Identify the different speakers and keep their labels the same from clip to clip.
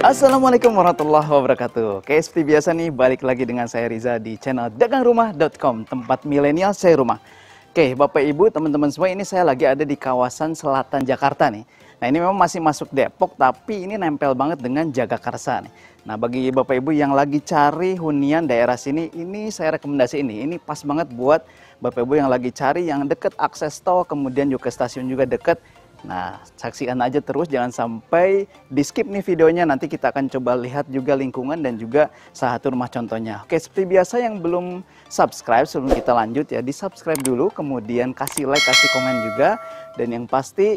Speaker 1: Assalamualaikum warahmatullahi wabarakatuh. Oke, seperti biasa nih, balik lagi dengan saya Riza di channel dagangrumah.com, tempat milenial saya rumah. Oke, Bapak Ibu, teman-teman semua, ini saya lagi ada di kawasan selatan Jakarta nih. Nah, ini memang masih masuk Depok, tapi ini nempel banget dengan Jagakarsa nih. Nah, bagi Bapak Ibu yang lagi cari hunian daerah sini, ini saya rekomendasi ini. Ini pas banget buat Bapak Ibu yang lagi cari yang deket akses tol, kemudian juga stasiun juga deket. Nah, saksikan aja terus, jangan sampai di skip nih videonya. Nanti kita akan coba lihat juga lingkungan dan juga salah satu rumah contohnya. Oke, seperti biasa yang belum subscribe, sebelum kita lanjut ya, di subscribe dulu, kemudian kasih like, kasih komen juga. Dan yang pasti,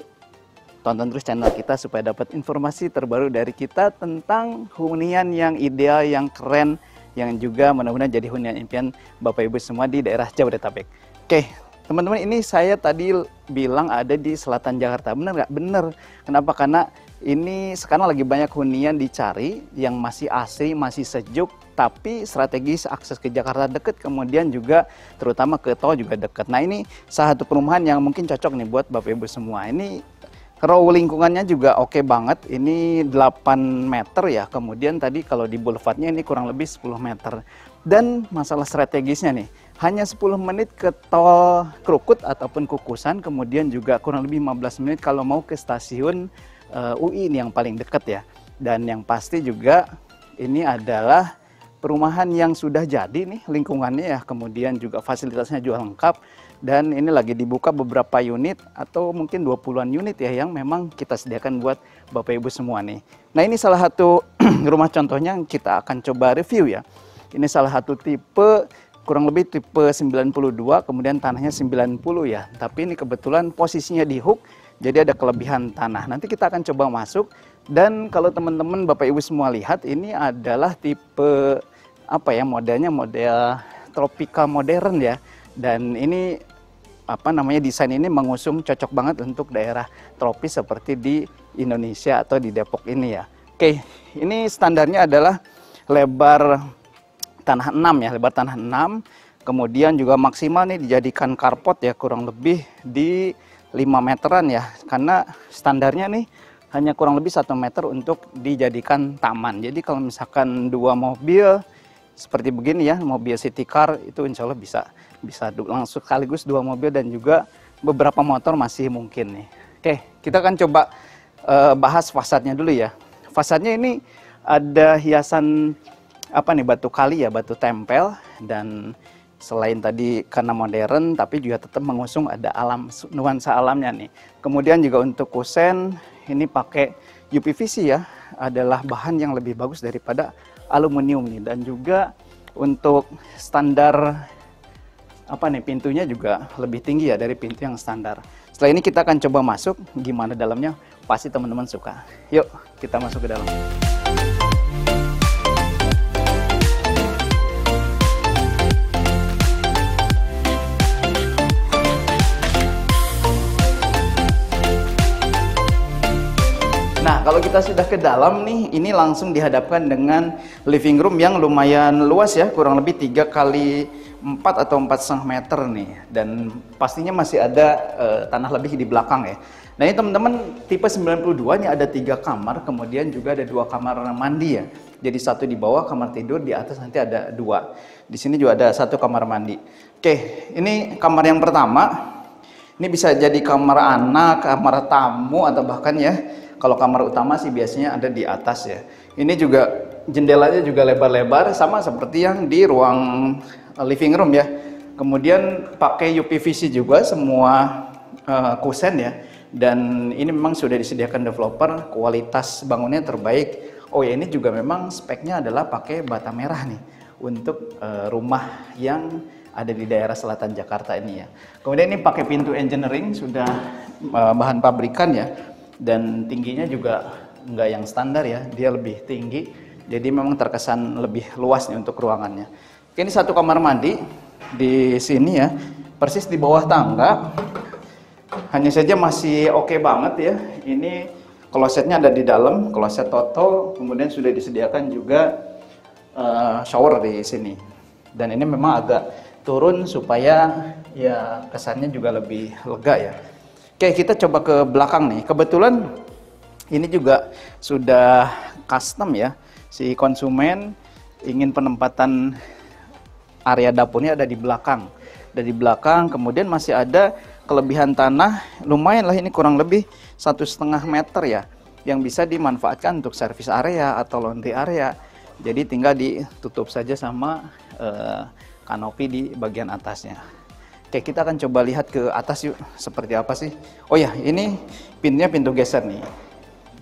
Speaker 1: tonton terus channel kita supaya dapat informasi terbaru dari kita tentang hunian yang ideal, yang keren, yang juga mudah-mudahan jadi hunian impian Bapak Ibu semua di daerah Jabodetabek. Oke. Teman-teman, ini saya tadi bilang ada di selatan Jakarta. Bener nggak? Bener. Kenapa? Karena ini sekarang lagi banyak hunian dicari yang masih asri, masih sejuk, tapi strategis akses ke Jakarta deket, kemudian juga terutama ke tol juga deket. Nah, ini salah satu perumahan yang mungkin cocok nih buat Bapak Ibu semua. Ini row lingkungannya juga oke banget. Ini 8 meter ya. Kemudian tadi kalau di boulevardnya ini kurang lebih 10 meter. Dan masalah strategisnya nih, hanya 10 menit ke tol Krukut ataupun Kukusan, kemudian juga kurang lebih 15 menit kalau mau ke stasiun UI ini yang paling dekat ya. Dan yang pasti juga ini adalah perumahan yang sudah jadi nih lingkungannya ya, kemudian juga fasilitasnya juga lengkap. Dan ini lagi dibuka beberapa unit atau mungkin 20-an unit ya yang memang kita sediakan buat Bapak Ibu semua nih. Nah, ini salah satu rumah contohnya yang kita akan coba review ya. Ini salah satu tipe, kurang lebih tipe 92, kemudian tanahnya 90 ya. Tapi ini kebetulan posisinya di hook, jadi ada kelebihan tanah. Nanti kita akan coba masuk. Dan kalau teman-teman Bapak Ibu semua lihat, ini adalah tipe apa ya, modelnya model tropical modern ya. Dan ini apa namanya, desain ini mengusung cocok banget untuk daerah tropis seperti di Indonesia atau di Depok ini ya. Oke, ini standarnya adalah lebar tanah 6 ya, lebar tanah 6. Kemudian juga maksimal nih dijadikan carport ya, kurang lebih di 5 meteran ya. Karena standarnya nih hanya kurang lebih 1 meter untuk dijadikan taman. Jadi kalau misalkan 2 mobil seperti begini ya, mobil city car itu insya Allah bisa langsung sekaligus 2 mobil dan juga beberapa motor masih mungkin nih. Oke, kita akan coba bahas fasadnya dulu ya. Fasadnya ini ada hiasan apa nih, batu kali ya, batu tempel. Dan selain tadi karena modern, tapi juga tetap mengusung ada alam, nuansa alamnya nih. Kemudian juga untuk kusen ini pakai UPVC ya, adalah bahan yang lebih bagus daripada aluminium nih. Dan juga untuk standar apa nih, pintunya juga lebih tinggi ya dari pintu yang standar. Setelah ini kita akan coba masuk, gimana dalamnya, pasti teman-teman suka. Yuk kita masuk ke dalam. Nah, kalau kita sudah ke dalam nih, ini langsung dihadapkan dengan living room yang lumayan luas ya, kurang lebih 3 kali 4 atau 4,5 meter nih. Dan pastinya masih ada tanah lebih di belakang ya. Nah, ini teman-teman tipe 92, ini ada 3 kamar, kemudian juga ada 2 kamar mandi ya. Jadi 1 di bawah kamar tidur, di atas nanti ada 2. Di sini juga ada 1 kamar mandi. Oke, ini kamar yang pertama. Ini bisa jadi kamar anak, kamar tamu, atau bahkan ya, kalau kamar utama sih biasanya ada di atas ya. Ini juga jendelanya juga lebar-lebar, sama seperti yang di ruang living room ya. Kemudian pakai UPVC juga semua kusen ya. Dan ini memang sudah disediakan developer, kualitas bangunnya terbaik. Oh ya, ini juga memang speknya adalah pakai bata merah nih untuk rumah yang ada di daerah selatan Jakarta ini ya. Kemudian ini pakai pintu engineering, sudah bahan pabrikan ya. Dan tingginya juga nggak yang standar ya, dia lebih tinggi, jadi memang terkesan lebih luas nih untuk ruangannya. Ini 1 kamar mandi di sini ya, persis di bawah tangga. Hanya saja masih oke banget ya. Ini klosetnya ada di dalam, kloset Toto, kemudian sudah disediakan juga shower di sini. Dan ini memang agak turun supaya ya kesannya juga lebih lega ya. Oke, kita coba ke belakang nih. Kebetulan ini juga sudah custom ya. Si konsumen ingin penempatan area dapurnya ada di belakang. Dari belakang, kemudian masih ada kelebihan tanah, lumayan lah ini kurang lebih 1,5 meter ya, yang bisa dimanfaatkan untuk service area atau laundry area. Jadi tinggal ditutup saja sama kanopi di bagian atasnya. Oke, kita akan coba lihat ke atas yuk, seperti apa sih. Oh ya, ini pintunya pintu geser nih.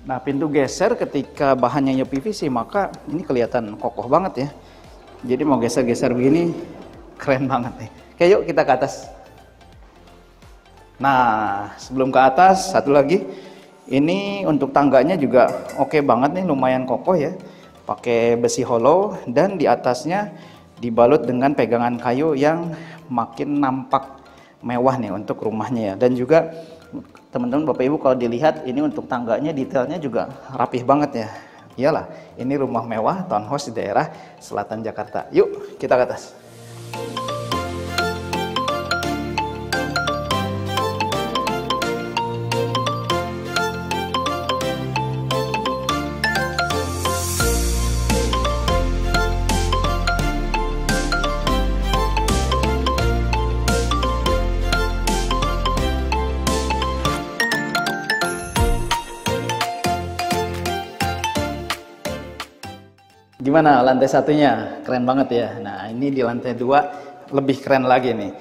Speaker 1: Nah, pintu geser ketika bahannya PVC, maka ini kelihatan kokoh banget ya. Jadi mau geser-geser begini, keren banget nih. Oke, yuk kita ke atas. Nah, sebelum ke atas, satu lagi. Ini untuk tangganya juga oke banget nih, lumayan kokoh ya. Pakai besi hollow dan di atasnya dibalut dengan pegangan kayu yang makin nampak mewah nih untuk rumahnya ya. Dan juga teman-teman Bapak Ibu kalau dilihat ini untuk tangganya detailnya juga rapih banget ya. Iyalah, ini rumah mewah townhouse di daerah selatan Jakarta. Yuk kita ke atas. Gimana lantai satunya? Keren banget ya. Nah, ini di lantai 2 lebih keren lagi nih.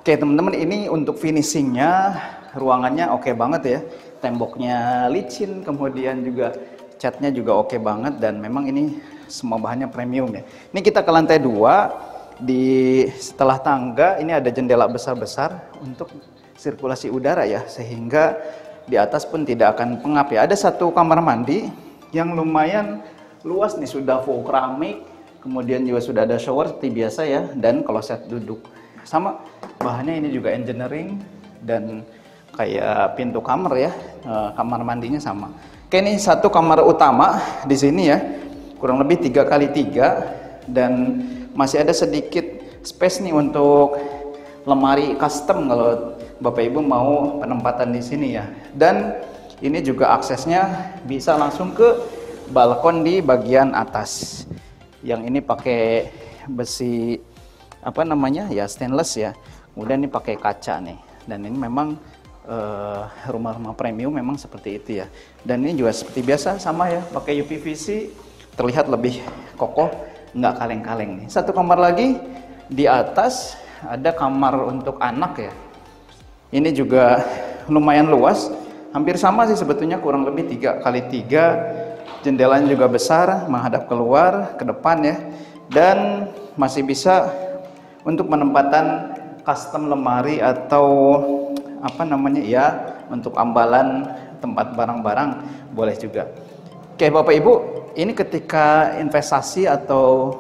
Speaker 1: Oke teman-teman, ini untuk finishingnya ruangannya oke banget ya. Temboknya licin, kemudian juga catnya juga oke banget, dan memang ini semua bahannya premium ya. Ini kita ke lantai 2. Di setelah tangga ini ada jendela besar-besar untuk sirkulasi udara ya, sehingga di atas pun tidak akan pengap ya. Ada satu kamar mandi yang lumayan luas nih, sudah full keramik, kemudian juga sudah ada shower seperti biasa ya, dan kloset duduk. Sama bahannya ini juga engineering dan kayak pintu kamar ya, kamar mandinya sama. Oke, ini satu kamar utama di sini ya, kurang lebih 3x3, dan masih ada sedikit space nih untuk lemari custom kalau Bapak Ibu mau penempatan di sini ya. Dan ini juga aksesnya bisa langsung ke balkon di bagian atas. Yang ini pakai besi apa namanya ya, stainless ya. Kemudian ini pakai kaca nih. Dan ini memang rumah-rumah premium memang seperti itu ya. Dan ini juga seperti biasa sama ya, pakai UPVC, terlihat lebih kokoh, nggak kaleng-kaleng nih. Satu kamar lagi di atas ada kamar untuk anak ya. Ini juga lumayan luas, hampir sama sih sebetulnya, kurang lebih 3x3. Jendelanya juga besar, menghadap keluar ke depan ya, dan masih bisa untuk penempatan custom lemari atau apa namanya ya, untuk ambalan tempat barang-barang boleh juga. Oke Bapak Ibu, ini ketika investasi atau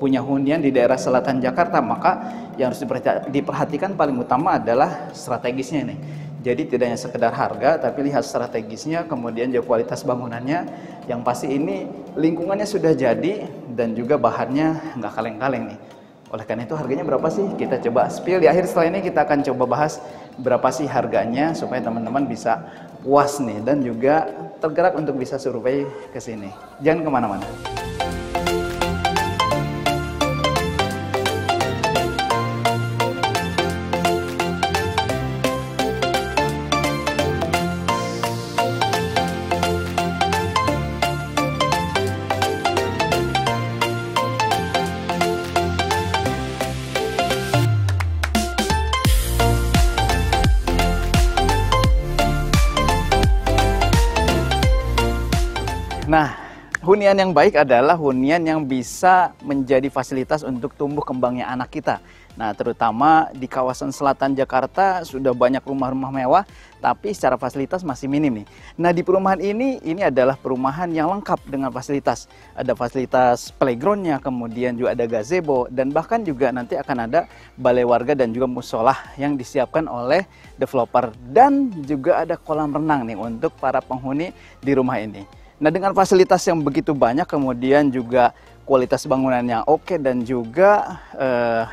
Speaker 1: punya hunian di daerah selatan Jakarta, maka yang harus diperhatikan paling utama adalah strategisnya nih. Jadi tidak hanya sekedar harga, tapi lihat strategisnya, kemudian juga kualitas bangunannya. Yang pasti ini lingkungannya sudah jadi, dan juga bahannya nggak kaleng-kaleng nih. Oleh karena itu harganya berapa sih? Kita coba spill di akhir. Setelah ini kita akan coba bahas berapa sih harganya, supaya teman-teman bisa puas nih, dan juga tergerak untuk bisa survei ke sini. Jangan kemana-mana. Nah, hunian yang baik adalah hunian yang bisa menjadi fasilitas untuk tumbuh kembangnya anak kita. Nah, terutama di kawasan selatan Jakarta sudah banyak rumah-rumah mewah, tapi secara fasilitas masih minim nih. Nah, di perumahan ini adalah perumahan yang lengkap dengan fasilitas. Ada fasilitas playgroundnya, kemudian juga ada gazebo, dan bahkan juga nanti akan ada balai warga dan juga musola yang disiapkan oleh developer. Dan juga ada kolam renang nih untuk para penghuni di rumah ini. Nah, dengan fasilitas yang begitu banyak, kemudian juga kualitas bangunan yang oke, dan juga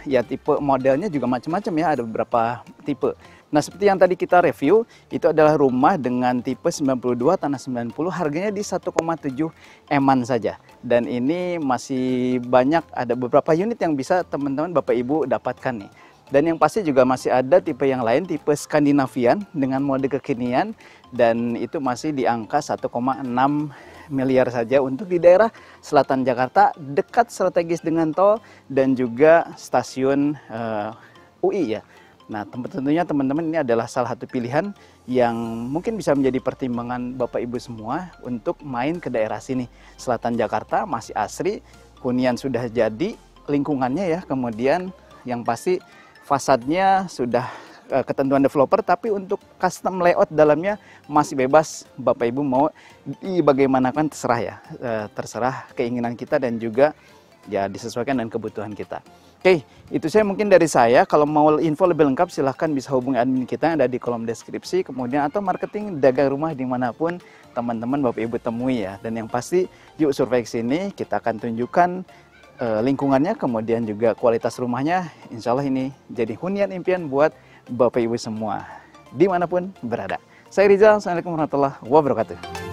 Speaker 1: ya tipe modelnya juga macam-macam ya, ada beberapa tipe. Nah, seperti yang tadi kita review, itu adalah rumah dengan tipe 92 tanah 90, harganya di 1,7 M-an saja. Dan ini masih banyak, ada beberapa unit yang bisa teman-teman Bapak Ibu dapatkan nih. Dan yang pasti juga masih ada tipe yang lain, tipe Skandinavian dengan mode kekinian, dan itu masih di angka 1,6 miliar saja untuk di daerah selatan Jakarta, dekat strategis dengan tol dan juga stasiun UI ya. Nah, tentunya teman-teman ini adalah salah satu pilihan yang mungkin bisa menjadi pertimbangan Bapak Ibu semua untuk main ke daerah sini. Selatan Jakarta masih asri, hunian sudah jadi, lingkungannya ya, kemudian yang pasti fasadnya sudah ketentuan developer, tapi untuk custom layout dalamnya masih bebas. Bapak Ibu mau bagaimanakan terserah ya, terserah keinginan kita dan juga ya disesuaikan dengan kebutuhan kita. Oke, itu saya mungkin dari saya. Kalau mau info lebih lengkap silahkan bisa hubungi admin kita yang ada di kolom deskripsi, kemudian atau marketing dagang rumah dimanapun teman-teman Bapak Ibu temui ya. Dan yang pasti yuk survei ke sini, kita akan tunjukkan lingkungannya, kemudian juga kualitas rumahnya. Insya Allah ini jadi hunian impian buat Bapak Ibu semua dimanapun berada. Saya Rizal, Assalamualaikum warahmatullahi wabarakatuh.